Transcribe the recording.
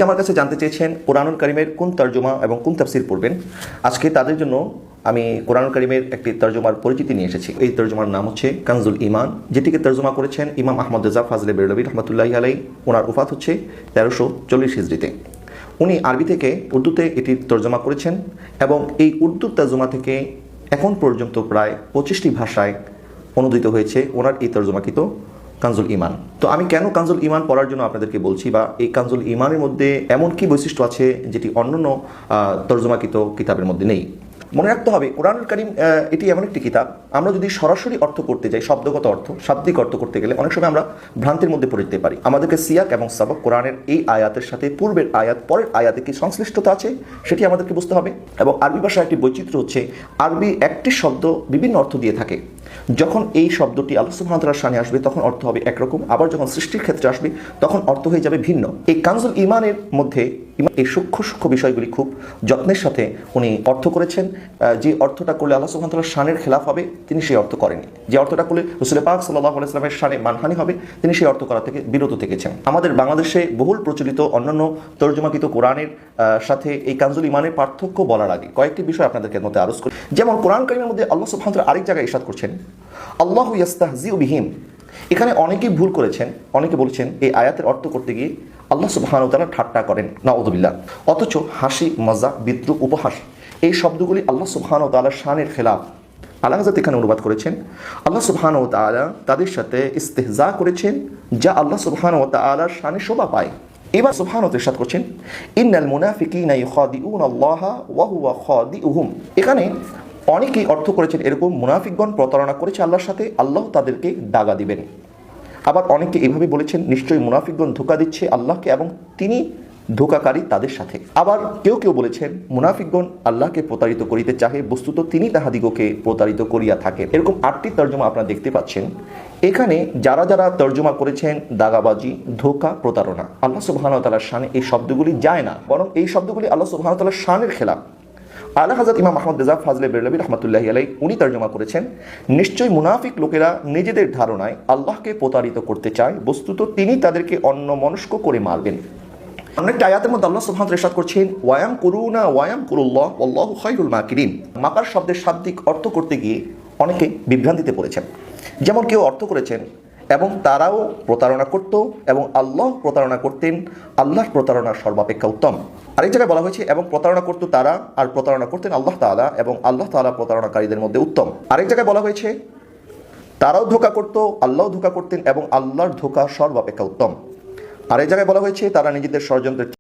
অনেকে আমার কাছে জানতে চেয়েছেন কোরআনুল কারীমের কোন তর্জমা এবং কোন তাফসীর পড়বেন। আজকে তাদের জন্য আমি কোরআনুল কারীমের একটি তর্জমার পরিচিতি নিয়ে এসেছি। এই তর্জমার নাম হচ্ছে কানজুল ঈমান, যেটিকে তর্জমা করেছেন ইমাম আহমদ রেজা ফাজলে বেরলভী রহমতুল্লাহি আলাইহি। ওনার ওফাত হচ্ছে 1340 হিজরিতে। উনি আরবি থেকে উর্দুতে এটি তর্জমা করেছেন এবং এই উর্দু তর্জমা থেকে এখন পর্যন্ত প্রায় 25টি ভাষায় অনুদিত হয়েছে ওনার এই তর্জমাকৃত কানজুল ঈমান। তো আমি কেন কানজুল ঈমান পড়ার জন্য আপনাদেরকে বলছি, বা এই কানজুল ঈমানের মধ্যে এমন কি বৈশিষ্ট্য আছে যেটি অন্যান্য তর্জমাকৃত কিতাবের মধ্যে নেই। মনে রাখতে হবে কোরআনুল কারীম এটি এমন একটি কিতাব, আমরা যদি সরাসরি অর্থ করতে যাই, শব্দগত অর্থ, শাব্দিক অর্থ করতে গেলে অনেক সময় আমরা ভ্রান্তির মধ্যে পড়ে যেতে পারি। আমাদেরকে সিয়াক এবং সাবক, কোরআনের এই আয়াতের সাথে পূর্বের আয়াত, পরের আয়াতে কি সংশ্লিষ্টতা আছে সেটি আমাদেরকে বুঝতে হবে। এবং আরবি ভাষার একটি বৈচিত্র্য হচ্ছে আরবি একটি শব্দ বিভিন্ন অর্থ দিয়ে থাকে। যখন এই শব্দটি আল্লাহ সুবহানাহু ওয়া তাআলার শানে আসবে তখন অর্থ হবে একরকম, আবার যখন সৃষ্টির ক্ষেত্রে আসবে তখন অর্থ হয়ে যাবে ভিন্ন। এই কানজুল ঈমানের মধ্যে এই সূক্ষ্ম বিষয়গুলি খুব যত্নের সাথে উনি অর্থ করেছেন। যে অর্থটা করলে আল্লাহ সুবহানাহু ওয়া তাআলার শানের খেলাফ হবে তিনি সেই অর্থ করেননি। যে অর্থটা করলে রাসূল পাক সাল্লাল্লাহু আলাইহি ওয়াসাল্লামের শানে মানহানি হবে তিনি সেই অর্থ করা থেকে বিরত থেকেছেন। আমাদের বাংলাদেশে বহুল প্রচলিত অন্যান্য তর্জমাকৃত কোরআনের সাথে এই কানজুল ঈমানের পার্থক্য বলার আগে কয়েকটি বিষয় আপনাদেরকে মধ্যে আরজ করি। যেমন কোরআন কারীমের মধ্যে আল্লাহ সুবহানাহু ওয়া তাআলা আরেক জায়গায় ইরশাদ করছেন আল্লাহু ইয়াস্তাহজিউ বিহিম। এখানে অনেকেই ভুল করেছেন, অনেকে বলেছেন এই আয়াতের অর্থ করতে গিয়ে আল্লাহ সুবহানাহু ওয়া তাআলা ঠাট্টা করেন, নাউযুবিল্লাহ। অথচ হাসি, মজাক, বিদ্রূপ, উপহাস এই শব্দগুলি আল্লাহ সুবহানাহু ওয়া তাআলার শানের খেলাফ। আল্লাহ হাযরত এখানে অনুবাদ করেছেন আল্লাহ সুবহানাহু ওয়া তাআলা তাদের সাথে ইস্তেহজা করেছেন যা আল্লাহ সুবহানাহু ওয়া তাআলার শানে শোভা পায়। এবার সুবহানাহু ওয়া তাআলা ইরশাদ করছেন ইন্নাল মুনাফিকিনা ইউখাদিউনা আল্লাহা ওয়া হুয়া খাদিউহুম। এখানে অনেকেই অর্থ করেছেন এরকম, মুনাফিকগণ প্রতারণা করেছে আল্লাহর সাথে, আল্লাহ তাদেরকে দাগা দিবেন। আবার অনেকে এভাবে বলেছেন নিশ্চয়ই মুনাফিকগণ ধোঁকা দিচ্ছে আল্লাহকে এবং তিনি ধোঁকাকারী তাদের সাথে। আবার কেউ কেউ বলেছেন মুনাফিকগণ আল্লাহকে প্রতারিত করিতে চাহে, বস্তুত তিনি তাহাদিগকে প্রতারিত করিয়া থাকেন। এরকম 8টি তর্জমা আপনারা দেখতে পাচ্ছেন। এখানে যারা যারা তর্জমা করেছেন দাগাবাজি, ধোঁকা, প্রতারণা, আল্লাহ সুবহানাহু ওয়া তাআলার শানে এই শব্দগুলি যায় না, বরং এই শব্দগুলি আল্লাহ সুবহানাহু ওয়া তাআলার শানের খেলাফ। আলা হযরত ইমাম আহমদ রেজা ফাজলে বেরলভী রহমতুল্লাহি আলাইহি উনি তর্জমা করেছেন নিশ্চয়ই মুনাফিক লোকেরা নিজেদের ধারণায় আল্লাহকে প্রতারিত করতে চায়, বস্তুত তিনি তাদেরকে অন্যমনস্ক করে মারবেন। অনেকটা আয়াতের মধ্যে আল্লাহ সুবহানাহু ওয়া তাআলা ইরশাদ করছেন ওয়ায়াম কুরুনা ওয়ায়াম কুরুল্লাহ ওয়াল্লাহু খায়রুল মাকিরিন। মাকার শব্দের শাব্দিক অর্থ করতে গিয়ে অনেকে বিভ্রান্তিতে পড়েছেন। যেমন কেউ অর্থ করেছেন এবং তারাও প্রতারণা করত এবং আল্লাহ প্রতারণা করতেন, আল্লাহর প্রতারণা সর্বাপেক্ষা উত্তম। আরেক জায়গায় বলা হয়েছে এবং প্রতারণা করত তারা আর প্রতারণা করতেন আল্লাহ তাআলা এবং আল্লাহ তাআলা প্রতারণাকারীদের মধ্যে উত্তম। আরেক জায়গায় বলা হয়েছে তারাও ধোঁকা করত, আল্লাহও ধোঁকা করতেন এবং আল্লাহর ধোঁকা সর্বাপেক্ষা উত্তম। আরেক জায়গায় বলা হয়েছে তারা নিজেদের ষড়যন্ত্রের